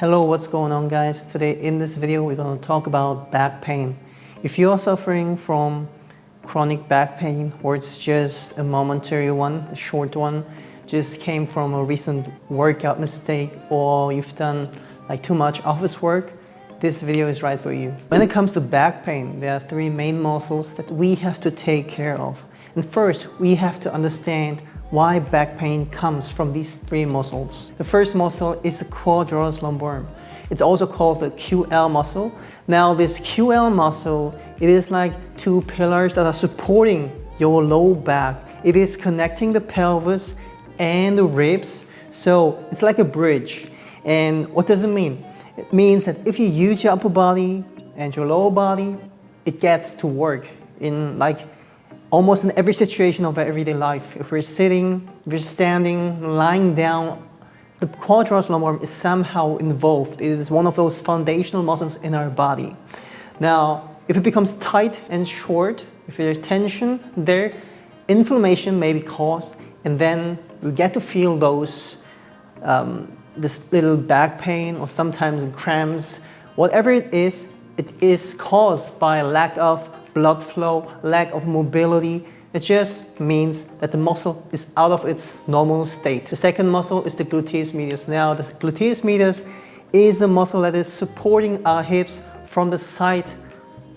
Hello, what's going on guys? Today in this video we're going to talk about back pain. If you are suffering from chronic back pain or it's just a momentary one, a short one, just came from a recent workout mistake or you've done like too much office work, this video is right for you. When it comes to back pain, there are three main muscles that we have to take care of. And first, we have to understand why back pain comes from these three muscles. The first muscle is the quadratus lumborum. It's also called the QL muscle. Now this QL muscle, it is like two pillars that are supporting your low back. It is connecting the pelvis and the ribs. So it's like a bridge. And what does it mean? It means that if you use your upper body and your lower body, it gets to work in like almost in every situation of our everyday life. If we're sitting, if we're standing, lying down, the quadratus lumborum is somehow involved. It is one of those foundational muscles in our body. Now, if it becomes tight and short, if there's tension there, inflammation may be caused, and then we get to feel those, this little back pain or sometimes cramps. Whatever it is caused by a lack of blood flow, lack of mobility. It just means that the muscle is out of its normal state. The second muscle is the gluteus medius. Now, the gluteus medius is the muscle that is supporting our hips from the side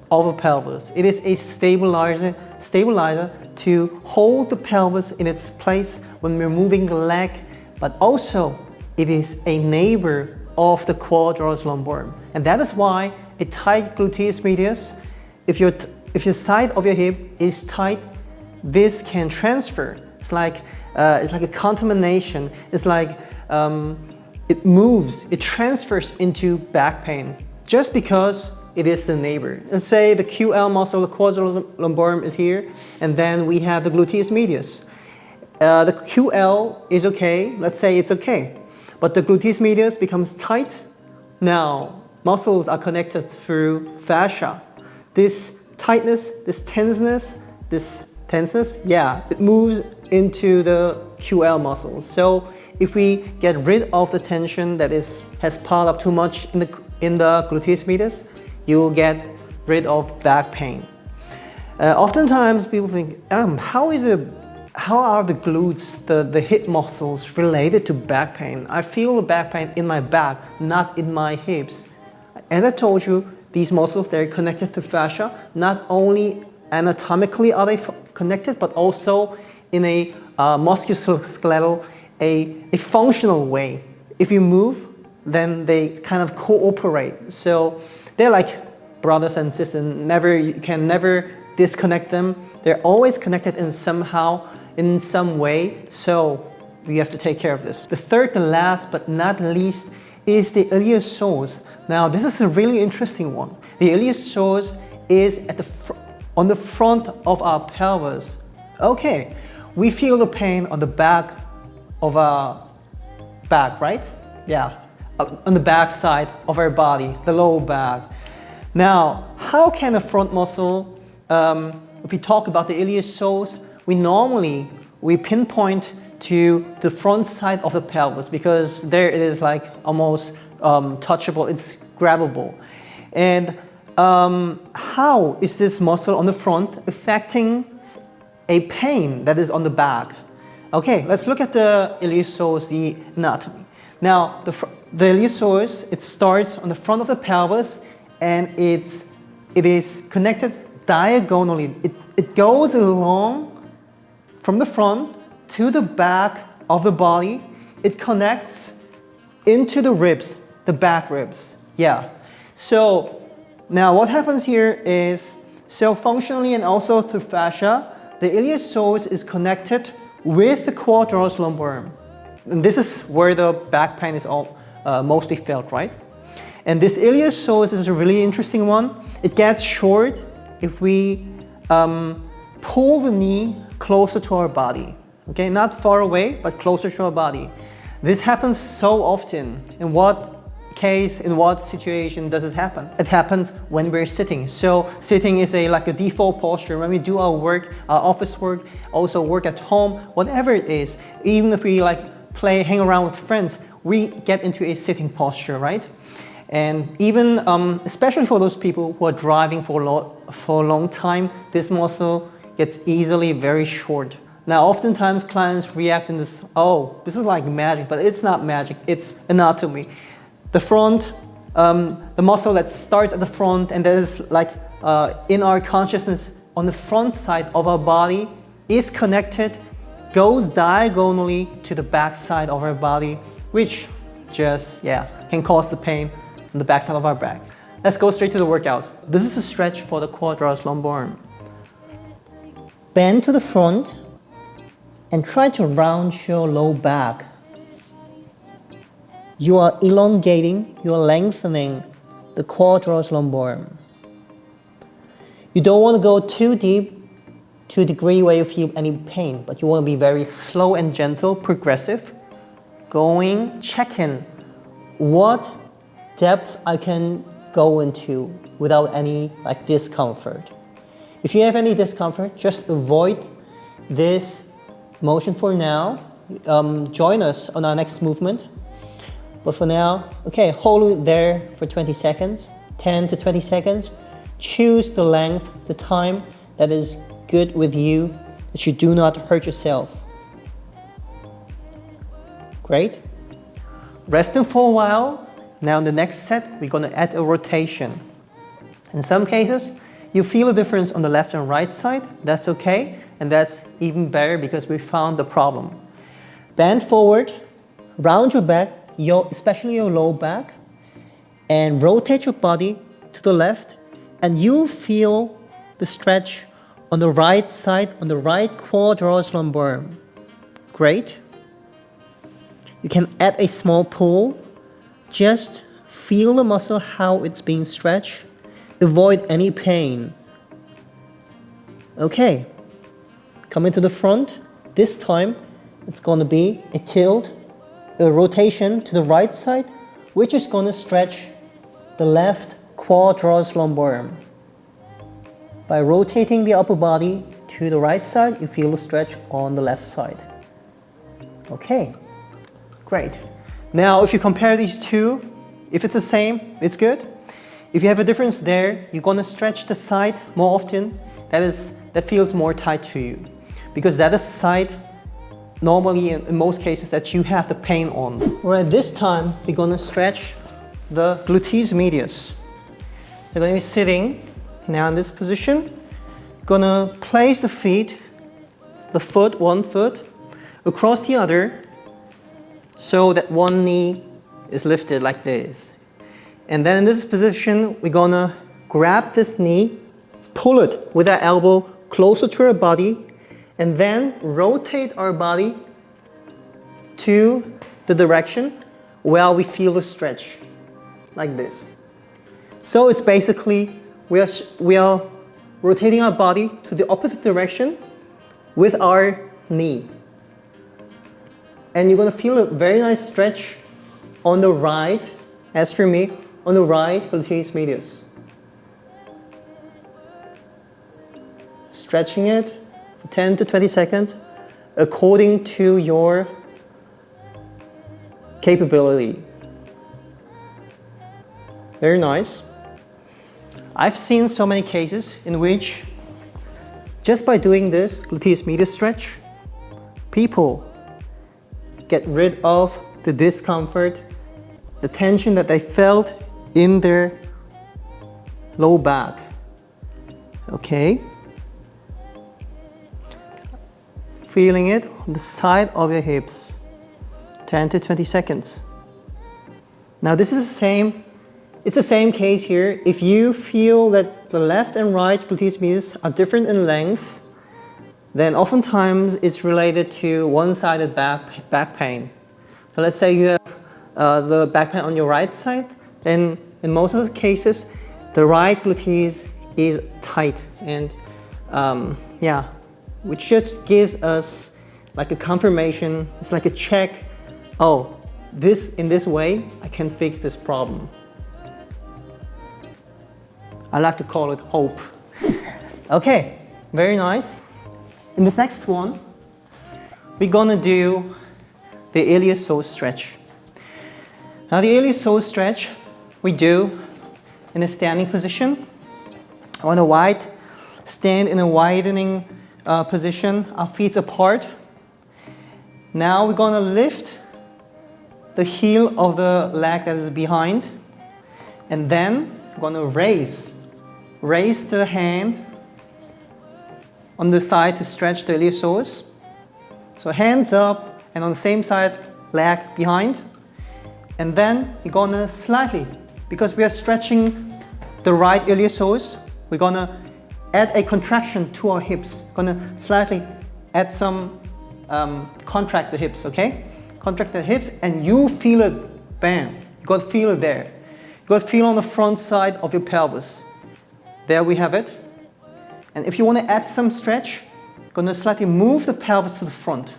of the pelvis. It is a stabilizer to hold the pelvis in its place when we're moving the leg, but also it is a neighbor of the quadratus lumborum. And that is why a tight gluteus medius, if your side of your hip is tight, this can transfer. It's like a contamination. It's like it moves, it transfers into back pain just because it is the neighbor. Let's say the QL muscle, the quadratus lumborum is here, and then we have the gluteus medius. The QL is okay, let's say it's okay, but the gluteus medius becomes tight. Now, muscles are connected through fascia. This tightness, this tenseness, yeah, it moves into the QL muscle. So if we get rid of the tension that has piled up too much in the gluteus medius, you will get rid of back pain. Oftentimes people think, how are the glutes, the hip muscles related to back pain? I feel the back pain in my back, not in my hips. As I told you, these muscles, they're connected to fascia. Not only anatomically are they connected, but also in a musculoskeletal, a functional way. If you move, then they kind of cooperate. So they're like brothers and sisters. You can never disconnect them. They're always connected in some way. So we have to take care of this. The third and last but not least is the Iliopsoas. Now, this is a really interesting one. The Iliopsoas is on the front of our pelvis. Okay, we feel the pain on the back of our back, right? Yeah, on the back side of our body, the lower back. Now, how can a front muscle, if we talk about the Iliopsoas, we pinpoint to the front side of the pelvis because there it is like almost touchable, it's grabbable. And how is this muscle on the front affecting a pain that is on the back? Okay, let's look at the Iliopsoas, the anatomy. Now, the Iliopsoas, it starts on the front of the pelvis and it is connected diagonally. It goes along from the front to the back of the body. It connects into the ribs, the back ribs. Yeah. So now what happens here is, so functionally and also through fascia, the Iliopsoas is connected with the quadratus lumborum. And this is where the back pain is mostly felt, right? And this Iliopsoas is a really interesting one. It gets short if we pull the knee closer to our body. Okay, not far away, but closer to our body. This happens so often. In what case, in what situation does it happen? It happens when we're sitting. So sitting is like a default posture. When we do our work, our office work, also work at home, whatever it is, even if we hang around with friends, we get into a sitting posture, right? And even, especially for those people who are driving for a long time, this muscle gets easily very short. Now, oftentimes clients react in this, oh, this is like magic, but it's not magic, it's anatomy. The front, the muscle that starts at the front and that is like in our consciousness on the front side of our body is connected, goes diagonally to the back side of our body, which just, can cause the pain on the back side of our back. Let's go straight to the workout. This is a stretch for the quadratus lumborum. Bend to the front and try to round your low back. You are elongating, you are lengthening the quadratus lumborum. You don't want to go too deep to a degree where you feel any pain, but you want to be very slow and gentle, progressive. Checking what depth I can go into without any discomfort. If you have any discomfort, just avoid this motion for now. Join us on our next movement. But for now, okay, hold it there for 20 seconds, 10 to 20 seconds. Choose the length, the time that is good with you, that you do not hurt yourself. Great. Resting for a while. Now in the next set, we're going to add a rotation. In some cases, you feel a difference on the left and right side. That's okay. And that's even better because we found the problem. Bend forward, round your back, especially your low back, and rotate your body to the left, and you feel the stretch on the right side, on the right quadratus lumborum. Great. You can add a small pull. Just feel the muscle, how it's being stretched. Avoid any pain. Okay. Coming to the front. This time, it's going to be a tilt, a rotation to the right side, which is going to stretch the left quadratus lumborum. By rotating the upper body to the right side, you feel a stretch on the left side. Okay, great. Now, if you compare these two, if it's the same, it's good. If you have a difference there, you're going to stretch the side more often. That feels more tight to you, because that is the side normally in most cases that you have the pain on. All right, this time we're going to stretch the gluteus medius. You're going to be sitting now in this position. Going to place the feet, one foot, across the other, so that one knee is lifted like this. And then in this position, we're going to grab this knee, pull it with our elbow closer to our body, and then rotate our body to the direction where we feel the stretch, like this. So it's basically, we are rotating our body to the opposite direction with our knee. And you're going to feel a very nice stretch on the right, as for me, on the right gluteus medius. Stretching it for 10 to 20 seconds according to your capability. Very nice. I've seen so many cases in which just by doing this gluteus medius stretch, people get rid of the discomfort, the tension that they felt in their low back. Okay. Feeling it on the side of your hips. 10 to 20 seconds. Now this is it's the same case here. If you feel that the left and right gluteus medius are different in length, then oftentimes it's related to one-sided back pain. So let's say you have the back pain on your right side, then in most of the cases, the right gluteus is tight, and which just gives us like a confirmation. It's like a check. Oh, in this way, I can fix this problem. I like to call it hope. Okay, very nice. In this next one, we're gonna do the Iliopsoas stretch. Now the iliopsoas stretch we do in a standing position. On a wide stand in a widening position, our feet apart. Now we're gonna lift the heel of the leg that is behind, and then we're gonna raise the hand on the side to stretch the iliopsoas. So hands up and on the same side, leg behind. And then we're gonna slightly, because we are stretching the right iliopsoas, we're gonna add a contraction to our hips. Gonna slightly add some, contract the hips, okay? Contract the hips and you feel it, bam. You gotta feel it there. You gotta feel on the front side of your pelvis. There we have it. And if you wanna add some stretch, gonna slightly move the pelvis to the front.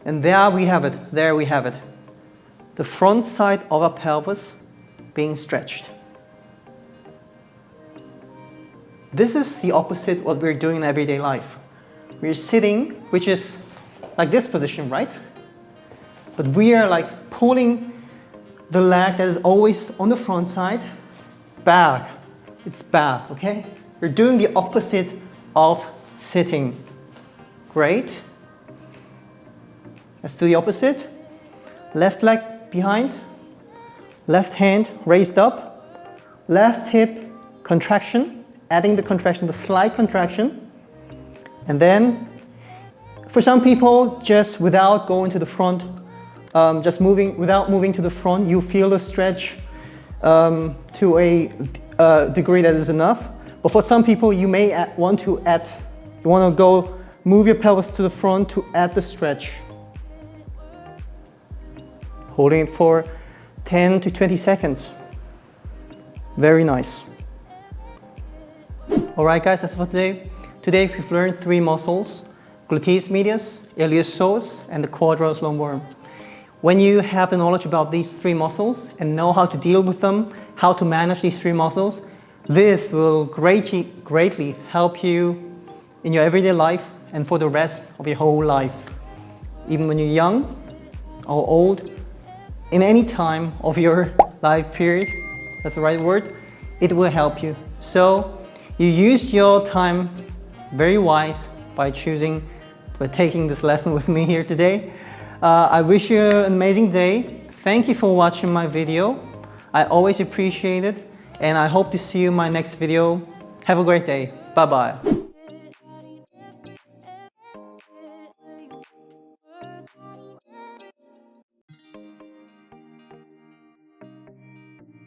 And there we have it, there we have it. The front side of our pelvis being stretched. This is the opposite what we're doing in everyday life. We're sitting, which is like this position, right? But we are like pulling the leg that is always on the front side back. It's back, okay? We're doing the opposite of sitting. Great. Let's do the opposite. Left leg behind, left hand raised up, left hip contraction, adding the contraction, the slight contraction. And then, for some people, just without going to the front, without moving to the front, you feel the stretch to a degree that is enough. But for some people, you may want to move your pelvis to the front to add the stretch. Holding it for 10 to 20 seconds. Very nice. Alright guys, that's for today. Today we've learned 3 muscles: gluteus medius, iliopsoas, and the quadratus lumborum. When you have the knowledge about these 3 muscles and know how to deal with them, how to manage these 3 muscles, this will greatly help you in your everyday life and for the rest of your whole life. Even when you're young or old, in any time of your life period, that's the right word, it will help you. So you use your time very wise by taking this lesson with me here today. I wish you an amazing day. Thank you for watching my video. I always appreciate it, and I hope to see you in my next video. Have a great day. Bye-bye.